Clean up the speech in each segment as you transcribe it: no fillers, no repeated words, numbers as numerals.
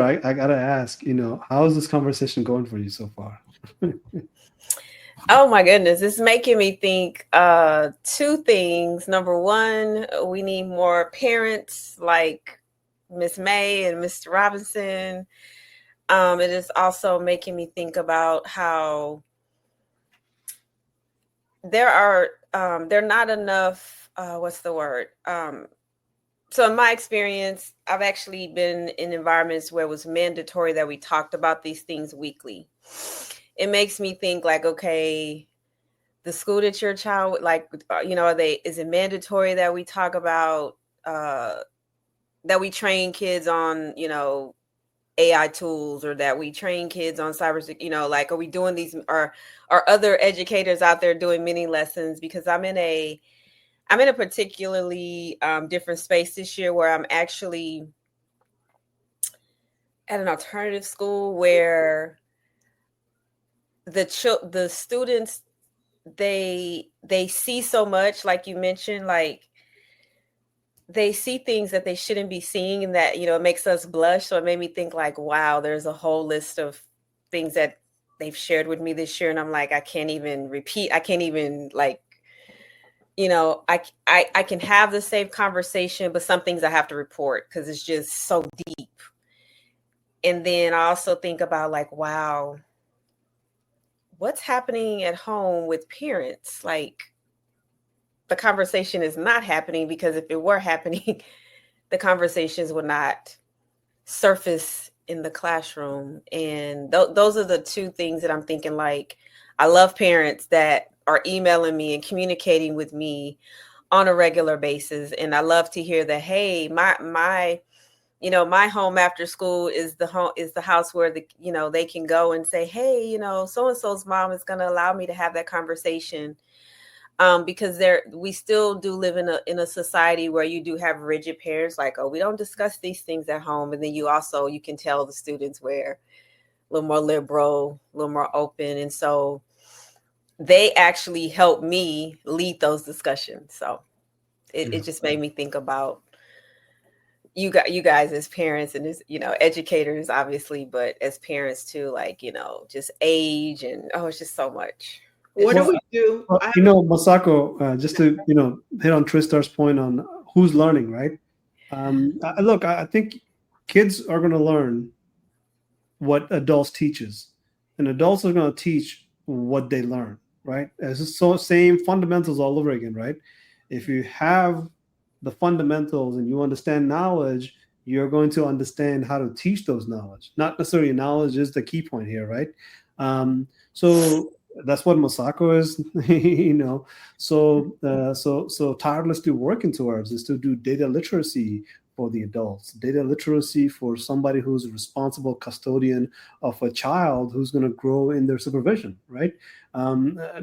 I gotta ask, how is this conversation going for you so far? Oh my goodness, it's making me think two things. Number one, we need more parents like Miss May and Mr. Robinson. It is also making me think about how there are not enough what's the word? So in my experience, I've actually been in environments where it was mandatory that we talked about these things weekly. It makes me think like, okay, the school that your child like, is it mandatory that we talk about that we train kids on, AI tools, or that we train kids on cyber, like, are we doing these, or are other educators out there doing mini lessons? Because I'm in a particularly different space this year where I'm actually at an alternative school where the students, they see so much, like you mentioned, like they see things that they shouldn't be seeing, and that, it makes us blush. So it made me think like, wow, there's a whole list of things that they've shared with me this year, and I'm like, I can't even repeat. I can't even like, I can have the same conversation, but some things I have to report because it's just so deep. And then I also think about like, wow, what's happening at home with parents? Like, the conversation is not happening, because if it were happening, the conversations would not surface in the classroom. And those are the two things that I'm thinking. Like, I love parents that are emailing me and communicating with me on a regular basis, and I love to hear that, hey, my home after school is the house where they can go and say, hey, so and so's mom is going to allow me to have that conversation. Because we still do live in a society where you do have rigid parents, like, oh, we don't discuss these things at home. And then you can tell the students where a little more liberal, a little more open. And so they actually help me lead those discussions. So it just made me think about you guys as parents, and as, educators, obviously, but as parents too, like, just age, and it's just so much. What do Well, we do? Masako, just to hit on Tristar's point on who's learning, right? Look, I think kids are going to learn what adults teaches, and adults are going to teach what they learn, right? It's so same fundamentals all over again, right? If you have the fundamentals and you understand knowledge, you're going to understand how to teach those knowledge. Not necessarily knowledge is the key point here, right? So that's what Masako is, So tirelessly working towards is to do data literacy for the adults, data literacy for somebody who's a responsible custodian of a child who's going to grow in their supervision, right?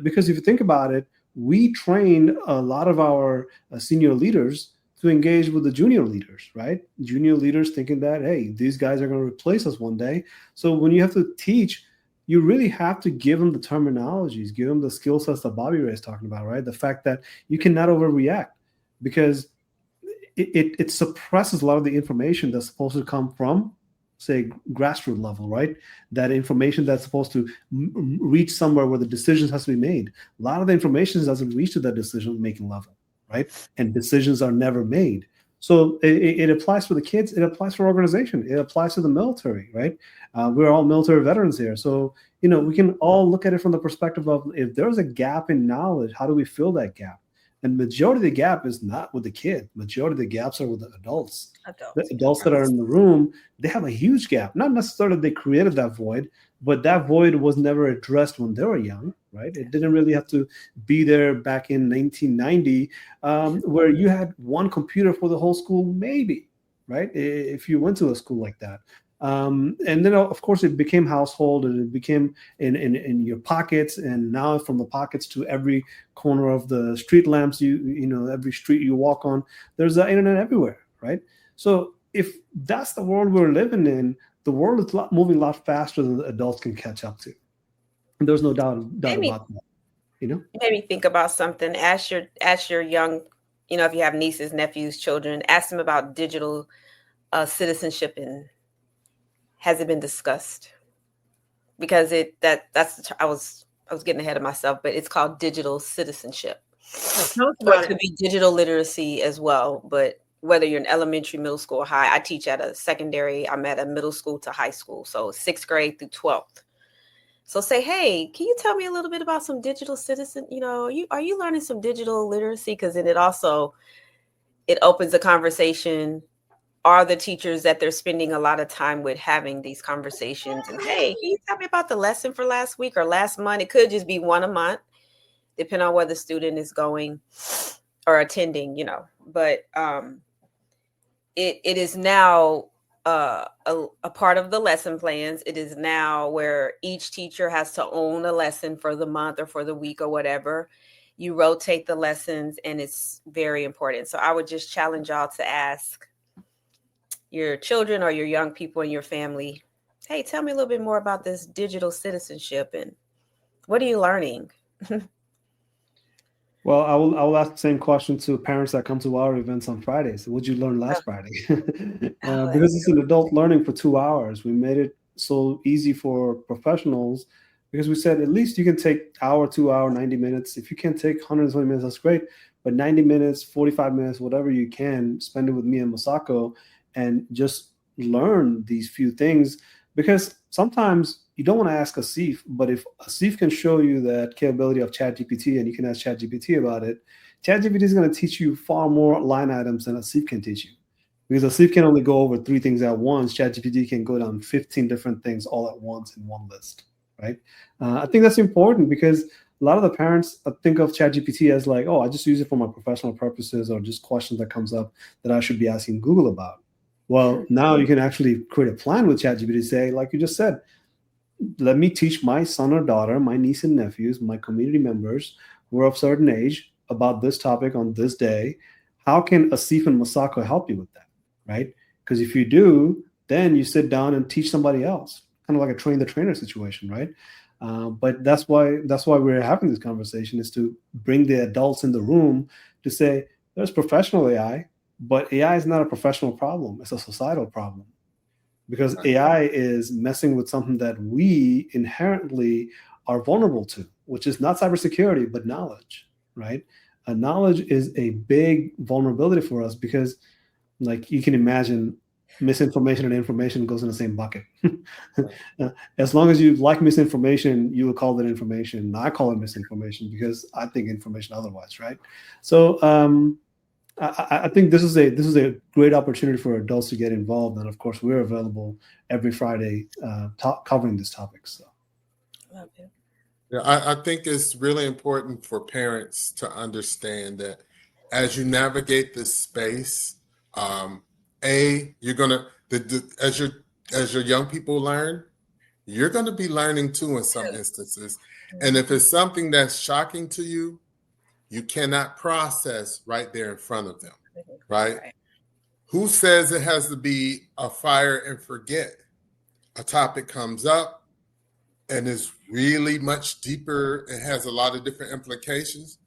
Because if you think about it, we trained a lot of our senior leaders to engage with the junior leaders, right? Junior leaders thinking that, hey, these guys are going to replace us one day. So when you have to teach, you really have to give them the terminologies, give them the skill sets that Bobby Ray is talking about, right? The fact that you cannot overreact, because it suppresses a lot of the information that's supposed to come from, say, grassroots level, right? That information that's supposed to reach somewhere where the decisions has to be made. A lot of the information doesn't reach to that decision making level, right? And decisions are never made. So it applies for the kids. It applies for organization. It applies to the military, right? We're all military veterans here. So, we can all look at it from the perspective of, if there's a gap in knowledge, how do we fill that gap? And majority of the gap is not with the kid. Majority of the gaps are with the adults. The adults that are in the room, they have a huge gap. Not necessarily they created that void, but that void was never addressed when they were young, right? It didn't really have to be there back in 1990, where you had one computer for the whole school, maybe, right? If you went to a school like that. And then, of course, it became household, and it became in your pockets, and now from the pockets to every corner of the street lamps, every street you walk on, there's the internet everywhere, right? So if that's the world we're living in, the world is moving a lot faster than the adults can catch up to. And there's no doubt Maybe about that. Maybe think about something. Ask your young, if you have nieces, nephews, children, ask them about digital citizenship has it been discussed? Because I was getting ahead of myself, but it's called digital citizenship. Tell us Or about it could it. be digital literacy as well, but whether you're in elementary, middle school, or high, I teach at a secondary, I'm at a middle school to high school, so 6th grade through 12th. So say, hey, can you tell me a little bit about some digital citizen? Are you learning some digital literacy? Because then it opens a conversation. Are the teachers that they're spending a lot of time with having these conversations? And hey, can you tell me about the lesson for last week or last month? It could just be one a month, depending on where the student is going or attending, But it is now a part of the lesson plans. It is now where each teacher has to own a lesson for the month or for the week or whatever. You rotate the lessons, and it's very important. So I would just challenge y'all to ask your children or your young people in your family, hey, tell me a little bit more about this digital citizenship and what are you learning? Well, I will ask the same question to parents that come to our events on Fridays. What'd you learn last Friday? Because it's an adult learning for 2 hours. We made it so easy for professionals because we said at least you can take hour, 2 hour, 90 minutes. If you can take 120 minutes, that's great. But 90 minutes, 45 minutes, whatever you can, spend it with me and Masako and just learn these few things. Because sometimes you don't want to ask Asif, but if Asif can show you that capability of ChatGPT and you can ask ChatGPT about it, ChatGPT is going to teach you far more line items than Asif can teach you. Because Asif can only go over 3 things at once. ChatGPT can go down 15 different things all at once in one list, right? I think that's important because a lot of the parents think of ChatGPT as like, oh, I just use it for my professional purposes or just questions that comes up that I should be asking Google about. Well, now you can actually create a plan with ChatGPT, say, like you just said, let me teach my son or daughter, my niece and nephews, my community members who are of a certain age about this topic on this day. How can Asif and Masako help you with that, right? Because if you do, then you sit down and teach somebody else, kind of like a train the trainer situation, right? But that's why we're having this conversation, is to bring the adults in the room to say there's professional AI, but AI is not a professional problem; it's a societal problem. Because AI is messing with something that we inherently are vulnerable to, which is not cybersecurity, but knowledge, right? Knowledge is a big vulnerability for us because, like, you can imagine misinformation and information goes in the same bucket. As long as you like misinformation, you will call it information. I call it misinformation because I think information otherwise, right? So, I think this is a great opportunity for adults to get involved, and of course, we're available every Friday covering this topic. So, yeah, I think it's really important for parents to understand that as you navigate this space, you're gonna as your young people learn, you're gonna be learning too in some instances, and if it's something that's shocking to you, you cannot process right there in front of them, right? Who says it has to be a fire and forget? A topic comes up and is really much deeper and has a lot of different implications.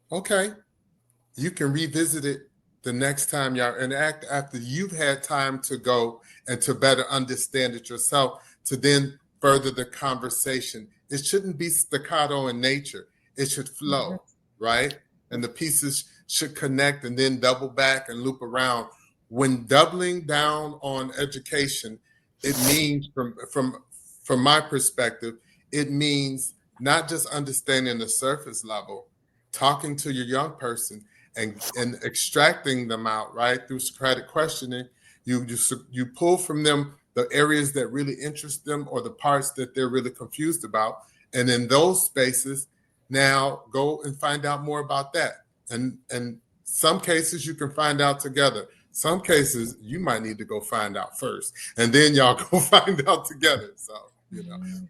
Okay, you can revisit it the next time y'all interact after you've had time to go and to better understand it yourself, to then further the conversation. It shouldn't be staccato in nature. It should flow. Right? And the pieces should connect and then double back and loop around. When doubling down on education, it means from my perspective, it means not just understanding the surface level, talking to your young person and extracting them out, right? Through Socratic questioning, you pull from them the areas that really interest them or the parts that they're really confused about. And in those spaces, now go and find out more about that. And some cases you can find out together. Some cases you might need to go find out first, and then y'all go find out together. So,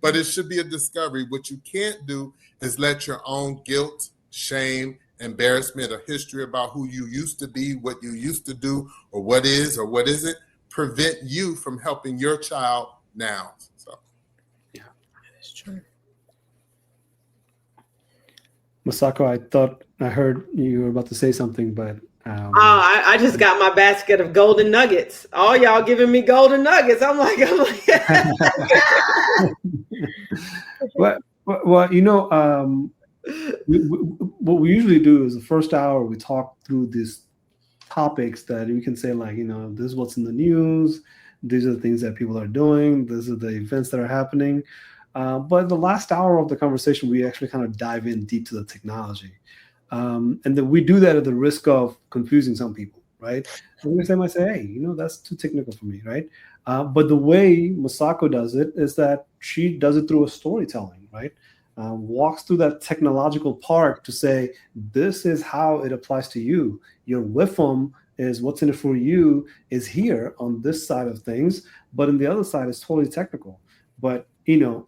but it should be a discovery. What you can't do is let your own guilt, shame, embarrassment, or history about who you used to be, what you used to do, or what is or what isn't, prevent you from helping your child now. So, yeah, that's true. Masako, I thought I heard you were about to say something, but I just got my basket of golden nuggets. All y'all giving me golden nuggets. I'm like, well, what we usually do is the first hour we talk through these topics that we can say, like, this is what's in the news, these are the things that people are doing, these are the events that are happening. But the last hour of the conversation, we actually kind of dive in deep to the technology. And then we do that at the risk of confusing some people, right? And they might say, hey, that's too technical for me, right? But the way Masako does it is that she does it through a storytelling, right? Walks through that technological part to say, this is how it applies to you. Your WIFM is what's in it for you is here on this side of things, but on the other side is totally technical. But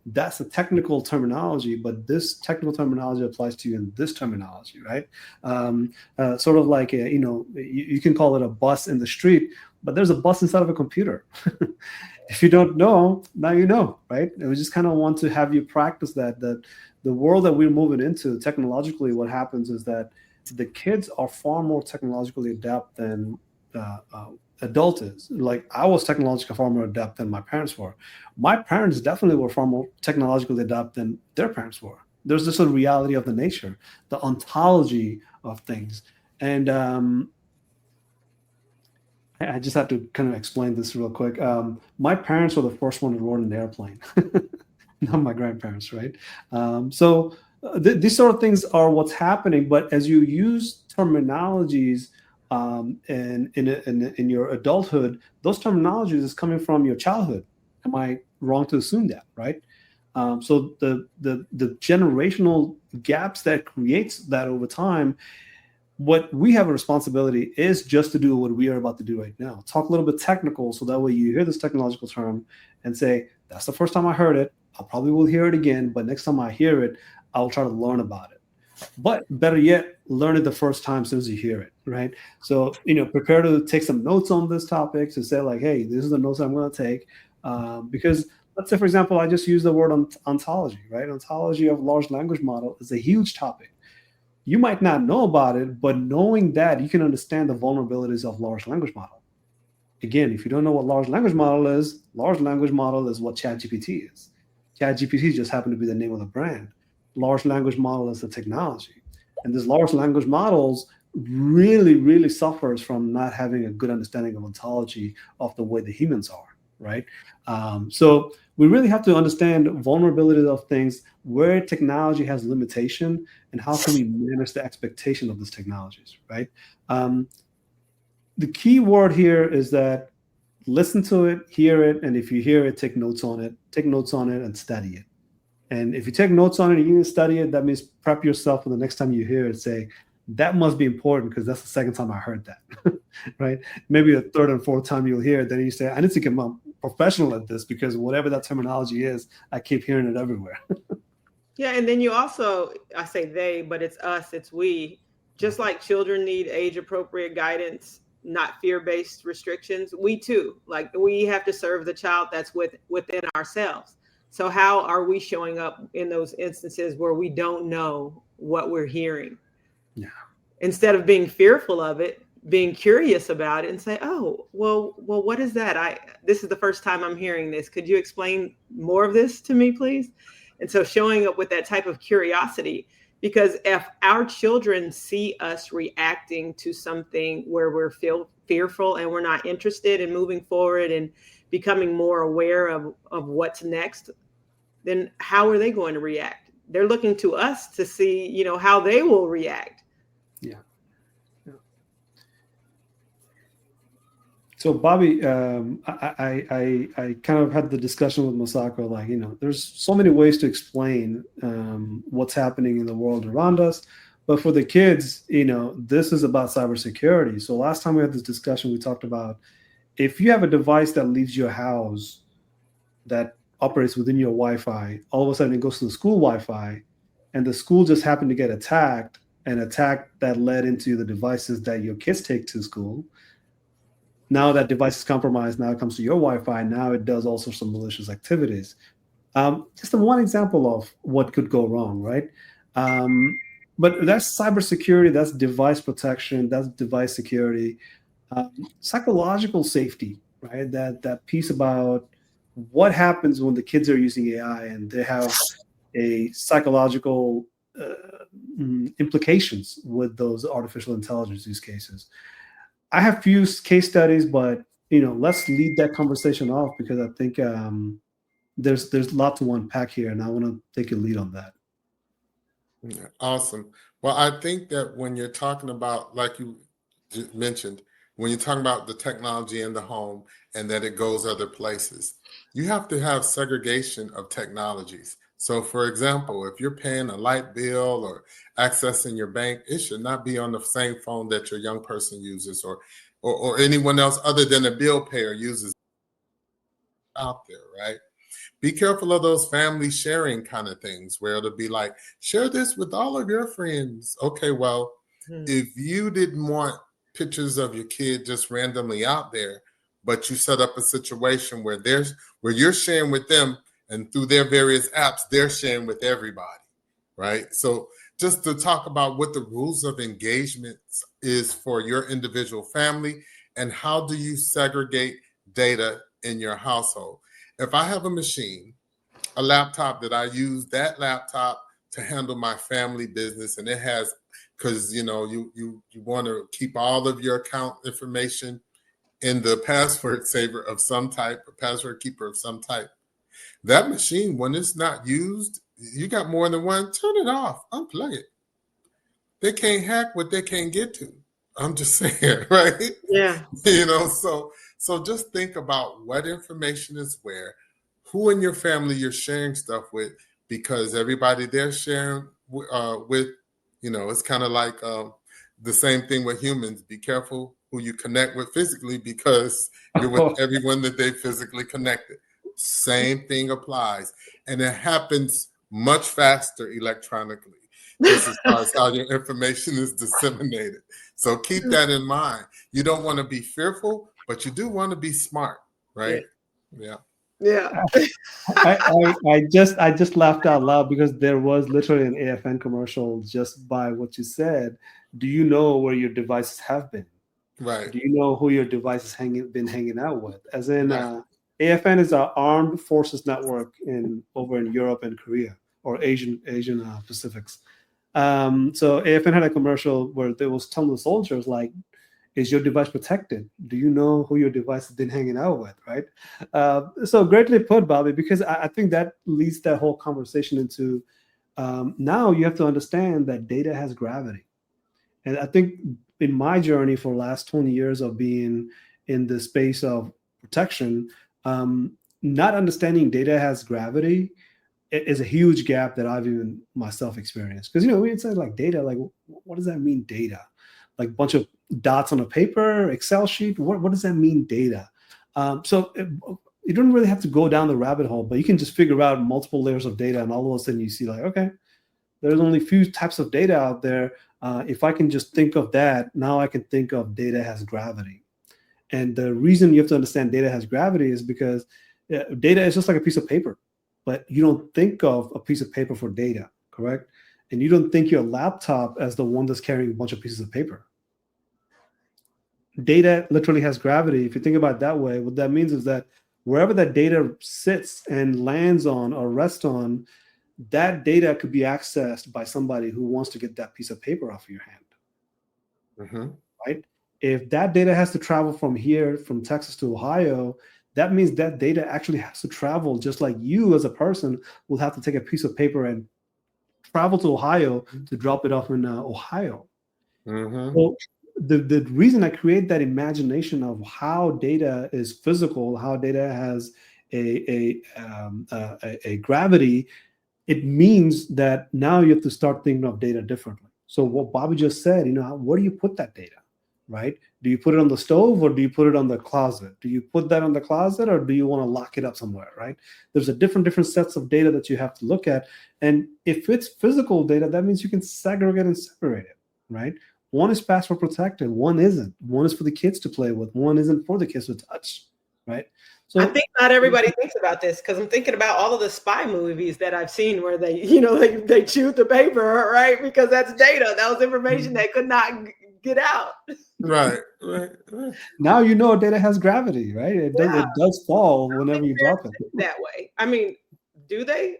that's a technical terminology, but this technical terminology applies to you in this terminology, right? Sort of like, you can call it a bus in the street, but there's a bus inside of a computer. If you don't know, now you know, right? And we just kind of want to have you practice that the world that we're moving into technologically, what happens is that the kids are far more technologically adept than adult is. Like, I was technologically far more adept than my parents were. My parents definitely were far more technologically adept than their parents were. There's just a reality of the nature, the ontology of things. And I just have to kind of explain this real quick. My parents were the first one to rode an airplane, not my grandparents, right? So these sort of things are what's happening. But as you use terminologies in your adulthood, those terminologies is coming from your childhood. Am I wrong to assume that, right? So the generational gaps that creates that over time, what we have a responsibility is just to do what we are about to do right now. Talk a little bit technical, so that way you hear this technological term and say, that's the first time I heard it. I probably will hear it again, but next time I hear it, I'll try to learn about it. But better yet, learn it the first time as soon as you hear it, right? So, prepare to take some notes on this topic to say, like, hey, this is the notes I'm going to take. Because let's say, for example, I just used the word ontology, right? Ontology of large language model is a huge topic. You might not know about it, but knowing that, you can understand the vulnerabilities of large language model. Again, if you don't know what large language model is what ChatGPT is. ChatGPT just happened to be the name of the brand. Large language model is the technology. And these large language models really, really suffers from not having a good understanding of ontology of the way the humans are, right? So we really have to understand vulnerabilities of things, where technology has limitation, and how can we manage the expectation of these technologies, right? The key word here is that listen to it, hear it, and if you hear it, take notes on it and study it. And if you take notes on it and you study it, that means prep yourself for the next time you hear it, say, that must be important because that's the second time I heard that, right? Maybe a third and fourth time you'll hear it, then you say, I need to get my professional at this because whatever that terminology is, I keep hearing it everywhere. Yeah, and then you also, I say they, but it's us, it's we. Just like children need age-appropriate guidance, not fear-based restrictions, we too, like, we have to serve the child that's within ourselves. So how are we showing up in those instances where we don't know what we're hearing? Yeah. Instead of being fearful of it, being curious about it and say, oh, well, what is that? This is the first time I'm hearing this. Could you explain more of this to me, please? And so showing up with that type of curiosity, because if our children see us reacting to something where we're fearful and we're not interested in moving forward and becoming more aware of what's next, then how are they going to react? They're looking to us to see, how they will react. Yeah. So Bobby, I kind of had the discussion with Masako, like, there's so many ways to explain what's happening in the world around us. But for the kids, this is about cybersecurity. So last time we had this discussion, we talked about, if you have a device that leaves your house that operates within your Wi-Fi, all of a sudden it goes to the school Wi-Fi, and the school just happened to get attacked, an attack that led into the devices that your kids take to school. Now that device is compromised, now it comes to your Wi-Fi, now it does all sorts of malicious activities. Just one example of what could go wrong, right? But that's cybersecurity, that's device protection, that's device security, psychological safety, right? That piece about what happens when the kids are using AI and they have a psychological implications with those artificial intelligence use cases. I have few case studies, but let's lead that conversation off because I think there's a lot to unpack here, and I want to take a lead on that. Yeah, awesome. Well, I think that when you're talking about, like you mentioned, when you're talking about the technology in the home and that it goes other places, you have to have segregation of technologies. So, for example, if you're paying a light bill or accessing your bank, it should not be on the same phone that your young person uses or anyone else other than a bill payer uses out there, right? Be careful of those family sharing kind of things where it'll be like, share this with all of your friends. Okay, well, if you didn't want pictures of your kid just randomly out there, but you set up a situation where you're sharing with them and through their various apps, they're sharing with everybody, right? So just to talk about what the rules of engagement is for your individual family and how do you segregate data in your household. If I have a machine, a laptop that I use that laptop to handle my family business, and it has, because you want to keep all of your account information in the password saver of some type, a password keeper of some type. That machine, when it's not used, you got more than one, turn it off, unplug it. They can't hack what they can't get to. I'm just saying, right? Yeah. So just think about what information is where, who in your family you're sharing stuff with, because everybody they're sharing with, it's kind of like the same thing with humans. Be careful who you connect with physically because you're with everyone that they physically connected. Same thing applies. And it happens much faster electronically. Just as far as how your information is disseminated. So keep that in mind. You don't want to be fearful, but you do want to be smart, right? Yeah. I just laughed out loud because there was literally an AFN commercial just by what you said. Do you know where your devices have been? Right. Do you know who your devices been hanging out with? As in, AFN is our Armed Forces Network over in Europe and Korea or Asian Pacifics. So AFN had a commercial where they was telling the soldiers, like, is your device protected? Do you know who your device has been hanging out with, right? So greatly put, Bobby, because I think that leads that whole conversation into now you have to understand that data has gravity. And I think in my journey for the last 20 years of being in the space of protection, not understanding data has gravity is a huge gap that I've even myself experienced. Because, we say like data, like what does that mean, data? Like a bunch of dots on a paper, Excel sheet. What does that mean, data? So you don't really have to go down the rabbit hole, but you can just figure out multiple layers of data, and all of a sudden you see like, okay, there's only a few types of data out there. If I can just think of that, now I can think of data has gravity. And the reason you have to understand data has gravity is because data is just like a piece of paper, but you don't think of a piece of paper for data, correct? And you don't think your laptop as the one that's carrying a bunch of pieces of paper. Data literally has gravity. If you think about it that way, what that means is that wherever that data sits and lands on or rests on, that data could be accessed by somebody who wants to get that piece of paper off of your hand, right? If that data has to travel from here, from Texas to Ohio, that means that data actually has to travel just like you as a person will have to take a piece of paper and travel to Ohio to drop it off in Ohio. Well, the reason I create that imagination of how data is physical, how data has a gravity, it means that now you have to start thinking of data differently. So what Bobby just said, where do you put that data, right? Do you put it on the stove or do you put it on the closet? Do you put that on the closet or do you want to lock it up somewhere, right? There's a different sets of data that you have to look at. And if it's physical data, that means you can segregate and separate it, right? One is password protected, one isn't. One is for the kids to play with, one isn't for the kids to touch, right? I think not everybody thinks about this, because I'm thinking about all of the spy movies that I've seen where they, they chewed the paper, right? Because that's data. That was information that could not get out. Right. Now data has gravity, right? It does fall whenever you drop it. That way. I mean, do they?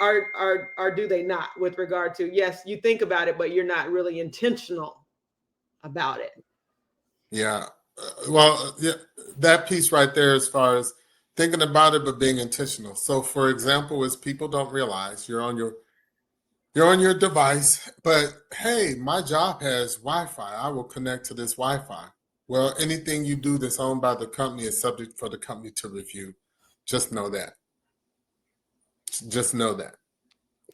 Or do they not, with regard to, yes, you think about it, but you're not really intentional about it? Yeah. Well, yeah, that piece right there, as far as thinking about it, but being intentional. So, for example, as people don't realize, you're on your device, but hey, my job has Wi-Fi. I will connect to this Wi-Fi. Well, anything you do that's owned by the company is subject for the company to review. Just know that. Just know that.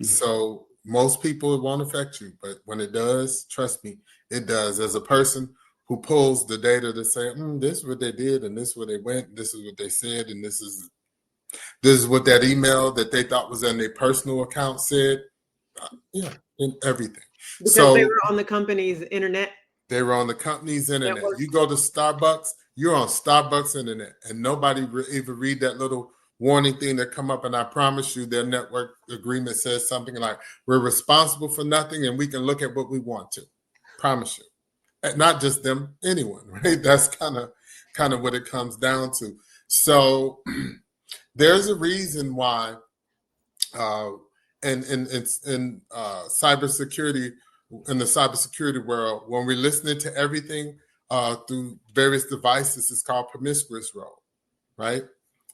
Mm-hmm. So most people, it won't affect you, but when it does, trust me, it does. As a person who pulls the data to say, this is what they did, and this is where they went, this is what they said, and this is what that email that they thought was in their personal account said. Yeah, in everything. Because they were on the company's internet. They were on the company's internet. You go to Starbucks, you're on Starbucks internet, and nobody even read that little warning thing that come up. And I promise you, their network agreement says something like, we're responsible for nothing and we can look at what we want to. Promise you. And not just them, anyone, right? That's kind of what it comes down to. So there's a reason why in cybersecurity, in the cybersecurity world, when we're listening to everything through various devices, it's called promiscuous role, right?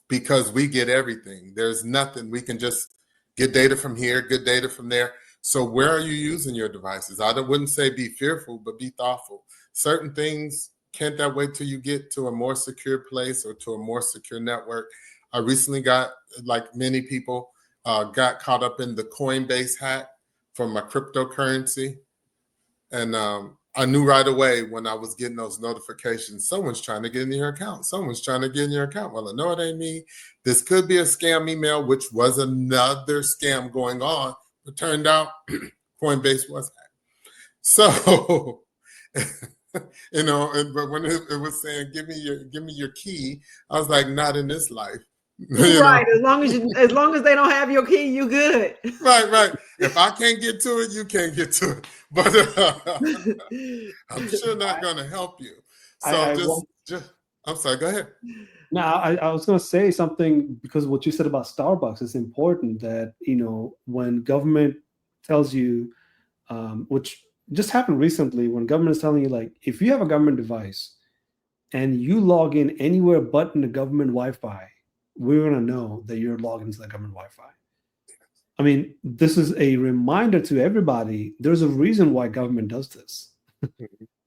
Because we get everything. There's nothing. We can just get data from here, get data from there. So where are you using your devices? I wouldn't say be fearful, but be thoughtful. Certain things, can't that wait till you get to a more secure place or to a more secure network? I recently got, like many people, got caught up in the Coinbase hack from my cryptocurrency. And I knew right away when I was getting those notifications, someone's trying to get into your account. Someone's trying to get in your account. Well, I know it ain't me. This could be a scam email, which was another scam going on. It turned out Coinbase was hacked. So, but when it was saying, give me your key, I was like, not in this life. Right. As long as they don't have your key, you good. Right. If I can't get to it, you can't get to it. But I'm sure not going to help you. So I'm sorry. Go ahead. No, I was going to say something, because what you said about Starbucks is important. That when government tells you, which just happened recently, when government is telling you, like, if you have a government device and you log in anywhere but in the government Wi-Fi, we're going to know that you're logged into the government Wi-Fi. I mean, this is a reminder to everybody. There's a reason why government does this,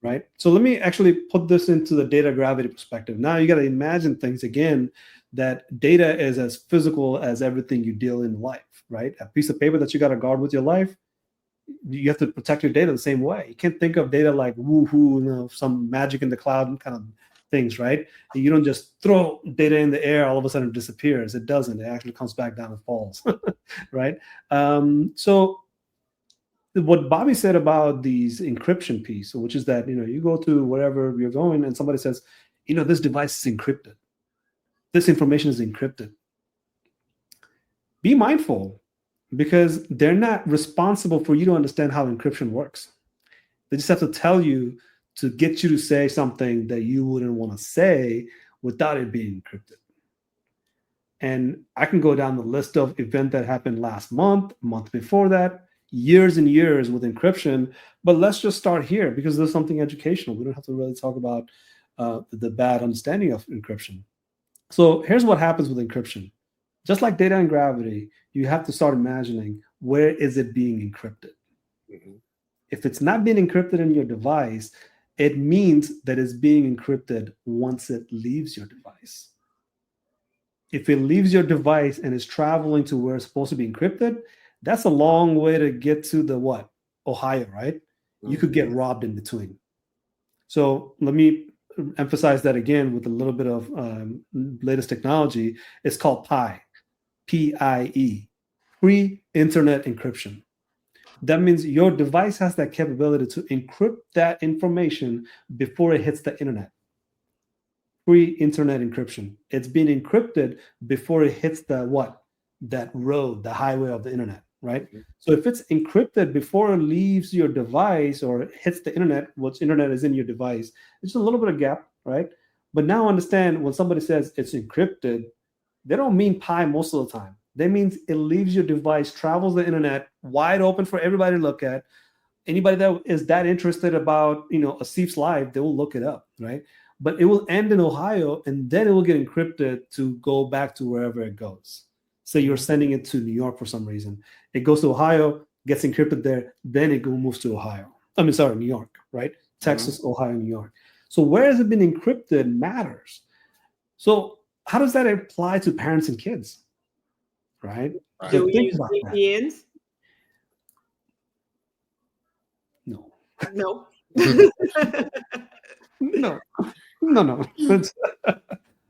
right? So let me actually put this into the data gravity perspective. Now you got to imagine things again, that data is as physical as everything you deal in life, right? A piece of paper that you got to guard with your life, you have to protect your data the same way. You can't think of data like woohoo, some magic in the cloud kind of things, right? You don't just throw data in the air, all of a sudden it disappears. It doesn't. It actually comes back down and falls, right? So what Bobby said about these encryption piece, which is that, you go to wherever you're going and somebody says, this device is encrypted. This information is encrypted. Be mindful, because they're not responsible for you to understand how encryption works. They just have to tell you to get you to say something that you wouldn't want to say without it being encrypted. And I can go down the list of events that happened last month before that, years and years with encryption. But let's just start here, because there's something educational. We don't have to really talk about the bad understanding of encryption. So here's what happens with encryption. Just like data and gravity, you have to start imagining, where is it being encrypted? Mm-hmm. If it's not being encrypted in your device, it means that it's being encrypted once it leaves your device. If it leaves your device and is traveling to where it's supposed to be encrypted, that's a long way to get to the what? Ohio, right? Mm-hmm. You could get robbed in between. So let me emphasize that again with a little bit of latest technology. It's called PIE, P-I-E, pre-internet encryption. That means your device has that capability to encrypt that information before it hits the internet. pre-internet encryption. It's been encrypted before it hits that road, the highway of the internet, right? So if it's encrypted before it leaves your device or hits the internet, which internet is in your device, it's a little bit of gap, right? But now understand, when somebody says it's encrypted, they don't mean pi most of the time. That means it leaves your device, travels the internet, wide open for everybody to look at. Anybody that is that interested about, a thief's life, they will look it up, right? But it will end in Ohio, and then it will get encrypted to go back to wherever it goes. So you're sending it to New York for some reason. It goes to Ohio, gets encrypted there, then it moves to Ohio. New York, right? Texas, Ohio, New York. So where has it been encrypted matters. So how does that apply to parents and kids, right? Do we use VPNs? No. No. No. How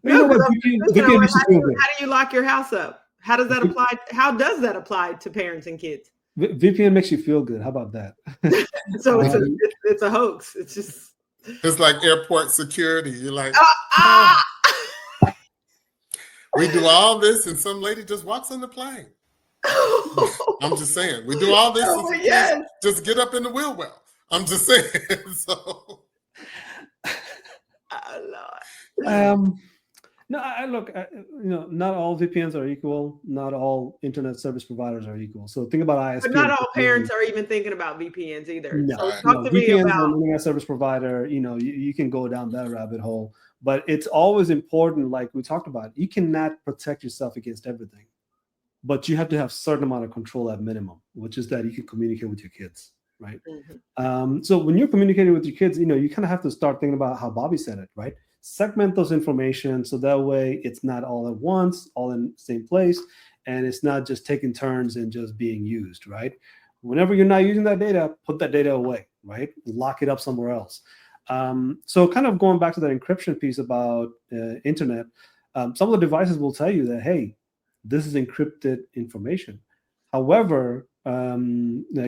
do you lock your house up? How does that apply? How does that apply to parents and kids? VPN makes you feel good. How about that? So it's a hoax. It's like airport security. You're like, we do all this, and some lady just walks on the plane. I'm just saying, we do all this. Just get up in the wheel well. I'm just saying. So, no, not all VPNs are equal. Not all internet service providers are equal. So think about ISP. But not all parents are even thinking about VPNs either. No, so talk to me about internet service provider. You can go down that rabbit hole. But it's always important, like we talked about, you cannot protect yourself against everything. But you have to have a certain amount of control at minimum, which is that you can communicate with your kids, right? So when you're communicating with your kids, you kind of have to start thinking about how Bobby said it, right? Segment those information so that way it's not all at once, all in the same place, and it's not just taking turns and just being used, right? Whenever you're not using that data, put that data away, right? Lock it up somewhere else. So kind of going back to that encryption piece about internet, some of the devices will tell you that, hey, this is encrypted information. However, I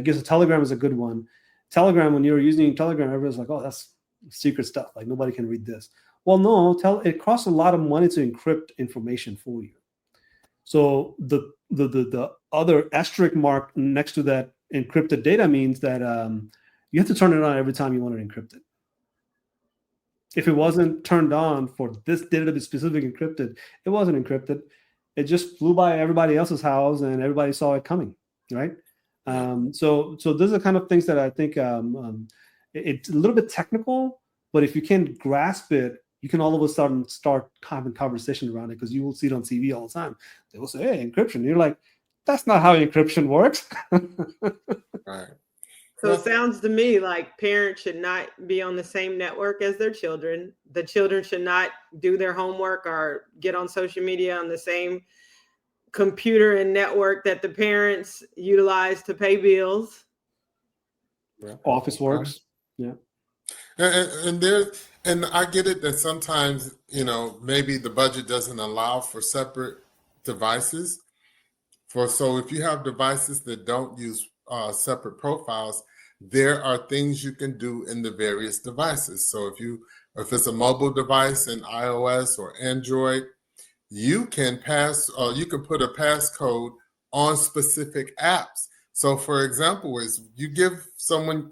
guess a Telegram is a good one. Telegram, when you're using Telegram, everyone's like, oh, that's secret stuff. Like, nobody can read this. Well, no, it costs a lot of money to encrypt information for you. So the other asterisk mark next to that encrypted data means that you have to turn it on every time you want to encrypt it. If it wasn't turned on for this data to be specifically encrypted, it wasn't encrypted. It just flew by everybody else's house and everybody saw it coming, right? So those are kind of things that I think it's a little bit technical, but if you can grasp it, you can all of a sudden start having conversation around it, because you will see it on TV all the time. They will say, hey, encryption. And you're like, that's not how encryption works. Right. So it sounds to me like parents should not be on the same network as their children. The children should not do their homework or get on social media on the same computer and network that the parents utilize to pay bills. Yeah. Office works. Yeah. And I get it that sometimes, maybe the budget doesn't allow for separate devices. So if you have devices that don't use separate profiles, there are things you can do in the various devices. So if it's a mobile device in iOS or Android, you can put a passcode on specific apps. So for example, is you give someone,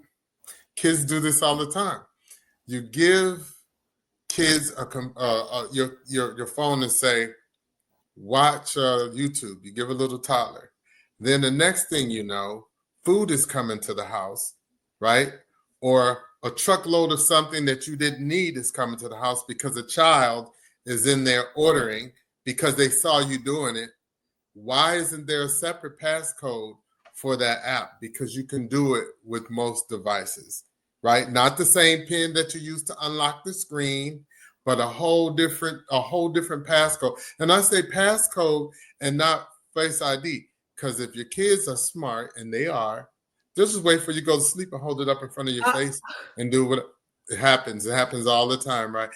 kids do this all the time. You give kids your phone and say, watch YouTube. You give a little toddler. Then the next thing you know, food is coming to the house, right? Or a truckload of something that you didn't need is coming to the house because a child is in there ordering because they saw you doing it. Why isn't there a separate passcode for that app? Because you can do it with most devices, right? Not the same PIN that you use to unlock the screen, but a whole different passcode. And I say passcode and not Face ID, because if your kids are smart, and they are, just wait for you to go to sleep and hold it up in front of your face and do what it happens. It happens all the time, right?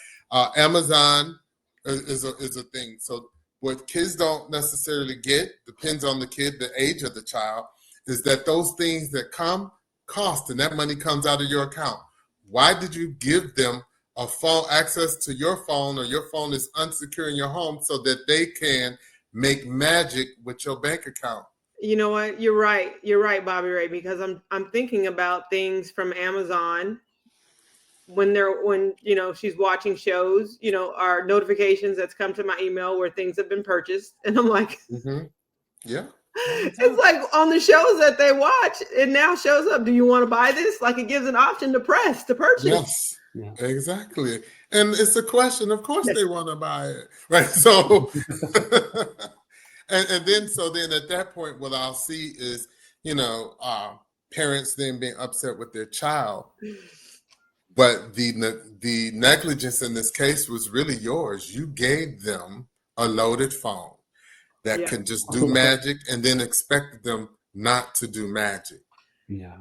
Amazon is a thing. So what kids don't necessarily get, depends on the kid, the age of the child, is that those things that come cost, and that money comes out of your account. Why did you give them a phone access to your phone, or your phone is unsecure in your home, so that they can make magic with your bank account. You know what? You're right. You're right, Bobby Ray, because I'm thinking about things from Amazon when she's watching shows, our notifications that's come to my email where things have been purchased. And I'm like, yeah. It's like on the shows that they watch, it now shows up. Do you want to buy this? Like, it gives an option to purchase. Yes, exactly. And it's a question, of course they want to buy it, right? So, and then at that point, what I'll see is, parents then being upset with their child. But the negligence in this case was really yours. You gave them a loaded phone that can just do magic, and then expected them not to do magic. Yeah.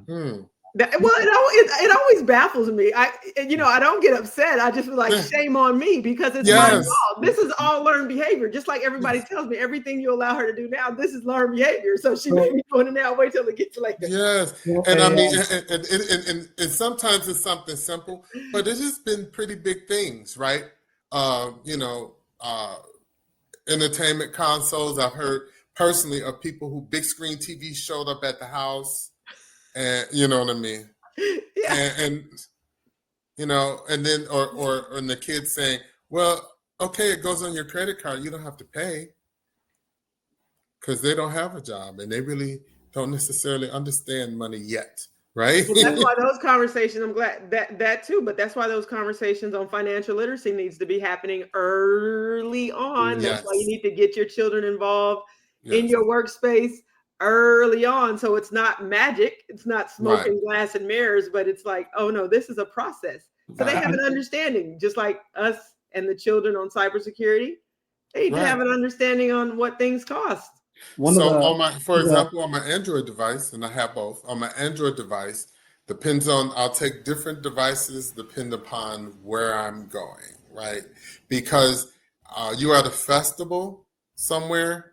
It always baffles me. I don't get upset. I just feel like shame on me, because it's my fault. This is all learned behavior. Just like everybody tells me, everything you allow her to do now, this is learned behavior. So she may be doing it now. Wait till it gets later. Yes, and I mean, and sometimes it's something simple, but it has been pretty big things, right? Entertainment consoles. I've heard personally of people who big screen TV showed up at the house. And you know what I mean? Yeah. And then or the kids saying, well, okay, it goes on your credit card. You don't have to pay, because they don't have a job and they really don't necessarily understand money yet, right? Well, that's why those conversations, I'm glad that too, but that's why those conversations on financial literacy needs to be happening early on. That's why you need to get your children involved in your workspace early on, so it's not magic, it's not smoking glass and mirrors, but it's like, oh no, this is a process. So they have an understanding, just like us and the children on cybersecurity. They need to have an understanding on what things cost. For example, on my Android device, and I have both, on my Android device, I'll take different devices depend upon where I'm going, right? Because you're at a festival somewhere,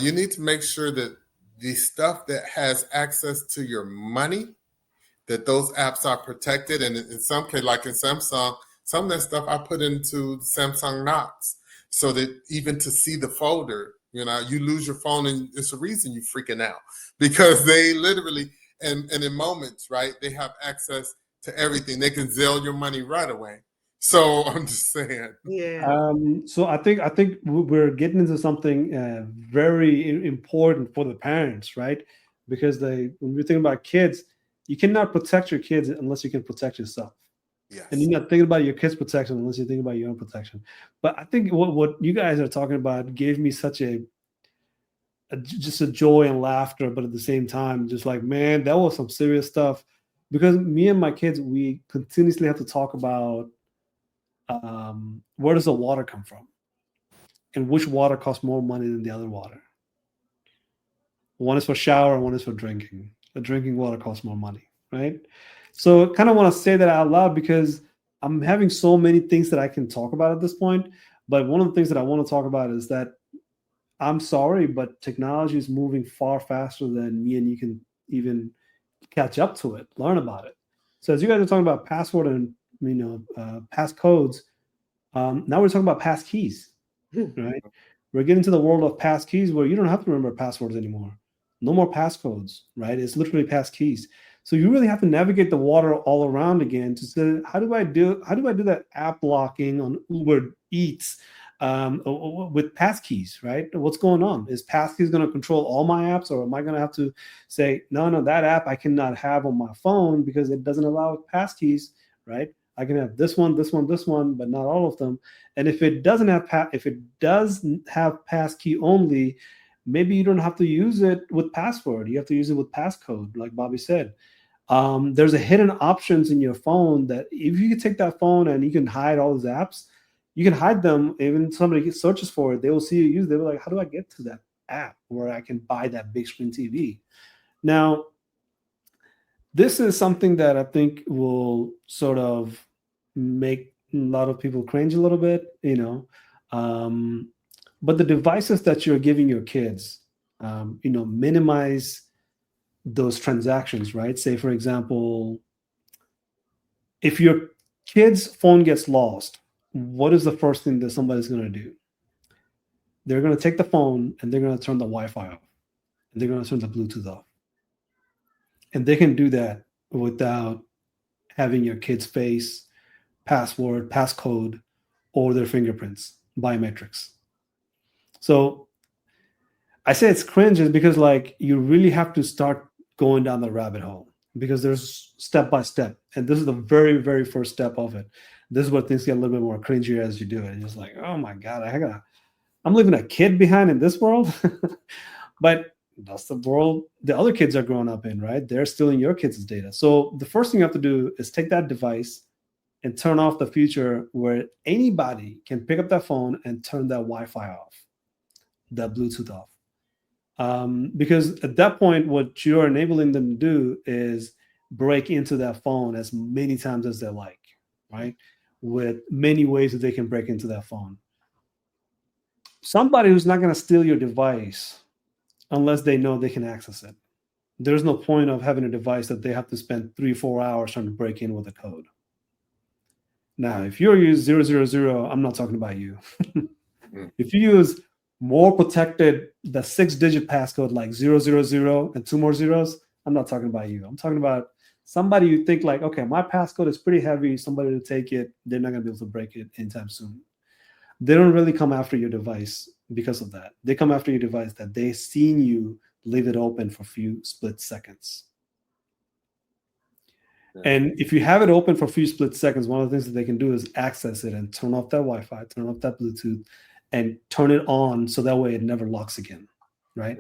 you need to make sure that the stuff that has access to your money, that those apps are protected. And in some case, like in Samsung, some of that stuff I put into Samsung Knox, so that even to see the folder, you lose your phone, and it's a reason you're freaking out, because they literally, and in moments, right, they have access to everything. They can Zelle your money right away. So I'm just saying. Yeah. So I think we're getting into something very important for the parents, right? Because when we think about kids, you cannot protect your kids unless you can protect yourself. Yes. And you're not thinking about your kids' protection unless you think about your own protection. But I think what you guys are talking about gave me such just a joy and laughter, but at the same time, just like, man, that was some serious stuff. Because me and my kids, we continuously have to talk about where does the water come from, and which water costs more money than the other water. One is for shower and one is for drinking. The drinking water costs more money, right? So I kind of want to say that out loud, because I'm having so many things that I can talk about at this point. But one of the things that I want to talk about is that I'm sorry, but technology is moving far faster than me and you can even catch up to it, learn about it. So as you guys are talking about password and passcodes, now we're talking about pass keys, right? We're getting to the world of pass keys where you don't have to remember passwords anymore. No more passcodes, right? It's literally pass keys. So you really have to navigate the water all around again to say, how do I do that app locking on Uber Eats with passkeys, right? What's going on? Is passkeys going to control all my apps, or am I going to have to say, no, that app I cannot have on my phone because it doesn't allow passkeys, right? I can have this one, but not all of them. And if it does have passkey only, maybe you don't have to use it with password. You have to use it with passcode, like Bobby said. There's a hidden options in your phone that if you can take that phone and you can hide all these apps, you can hide them. Even somebody searches for it, they will see you use it. They were like, how do I get to that app where I can buy that big screen TV? Now, this is something that I think will sort of make a lot of people cringe a little bit, but the devices that you're giving your kids, minimize those transactions, right? Say, for example, if you're Kid's phone gets lost. What is the first thing that somebody's going to do? They're going to take the phone and they're going to turn the Wi-Fi off. And they're going to turn the Bluetooth off. And they can do that without having your kid's face, password, passcode, or their fingerprints, biometrics. So I say it's cringe is because like you really have to start going down the rabbit hole because there's step by step. And this is the very, very first step of it. This is where things get a little bit more cringy as you do it. It's like, oh my God, I'm leaving a kid behind in this world. But that's the world the other kids are growing up in, right? They're stealing your kids' data. So the first thing you have to do is take that device and turn off the feature where anybody can pick up that phone and turn that Wi-Fi off, that Bluetooth off. Because at that point, what you're enabling them to do is break into that phone as many times as they like, right? With many ways that they can break into that phone. Somebody who's not going to steal your device unless they know they can access it. There's no point of having a device that they have to spend 3-4 hours trying to break in with a code. Now, if you use 000, I'm not talking about you. If you use more protected, the 6-digit passcode like 000 and 2 more zeros, I'm not talking about you. I'm talking about somebody you think like, okay, my passcode is pretty heavy. Somebody to take it, they're not going to be able to break it anytime soon. They don't really come after your device because of that. They come after your device that they've seen you leave it open for a few split seconds. Yeah. And if you have it open for a few split seconds, one of the things that they can do is access it and turn off that Wi-Fi, turn off that Bluetooth, and turn it on so that way it never locks again, right?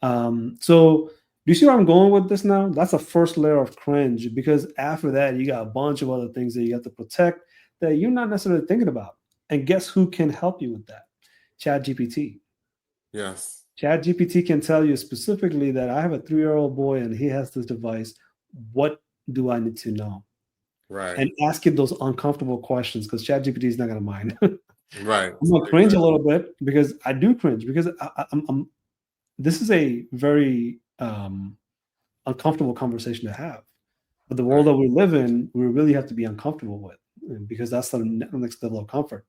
Yeah. So do you see where I'm going with this now? That's the first layer of cringe, because after that, you got a bunch of other things that you have to protect that you're not necessarily thinking about. And guess who can help you with that? ChatGPT. Yes. ChatGPT can tell you specifically that I have a 3-year-old boy and he has this device. What do I need to know? Right. And ask it those uncomfortable questions, because ChatGPT is not going to mind. Right. I'm going to cringe a little bit, because I do cringe, because I'm this is a very uncomfortable conversation to have. But the world that we live in, we really have to be uncomfortable with, because that's the next level of comfort.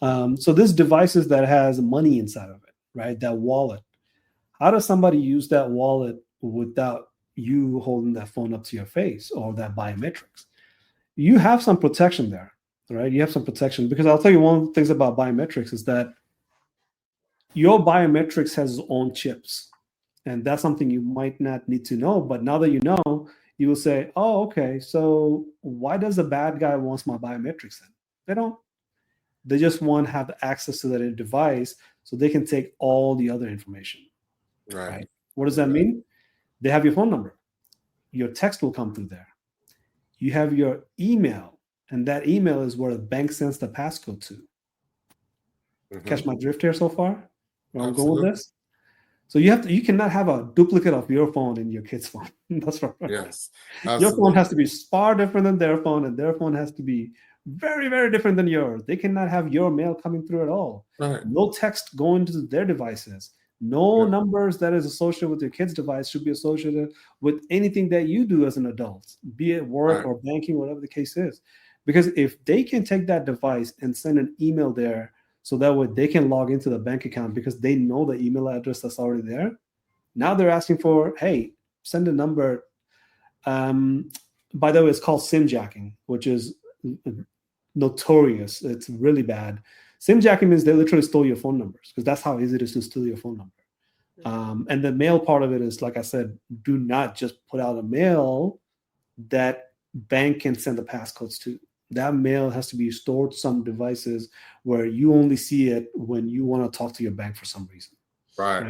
So this devices that has money inside of it, right? That wallet. How does somebody use that wallet without you holding that phone up to your face, or that biometrics? You have some protection there, right? You have some protection, because I'll tell you one of the things about biometrics is that your biometrics has its own chips. And that's something you might not need to know. But now that you know, you will say, oh, okay, so why does the bad guy wants my biometrics then? They don't. They just want to have access to that device so they can take all the other information. Right? What does that mean? They have your phone number. Your text will come through there. You have your email, and that email is where the bank sends the passcode to. Catch my drift here so far? Where I'm going with this? So you cannot have a duplicate of your phone in your kid's phone. That's right. Yes. Absolutely. Your phone has to be far different than their phone, and their phone has to be very, very different than yours. They cannot have your mail coming through at all. Right. No text going to their devices. No numbers that is associated with your kid's device should be associated with anything that you do as an adult, be it work or banking, whatever the case is. Because if they can take that device and send an email there, so that way they can log into the bank account because they know the email address that's already there. Now they're asking for, hey, send a number. By the way, it's called SIM jacking, which is notorious. It's really bad. SIM jacking means they literally stole your phone numbers, because that's how easy it is to steal your phone number. And the mail part of it is, like I said, do not just put out a mail that bank can send the passcodes to. That mail has to be stored some devices where you only see it when you want to talk to your bank for some reason. Right.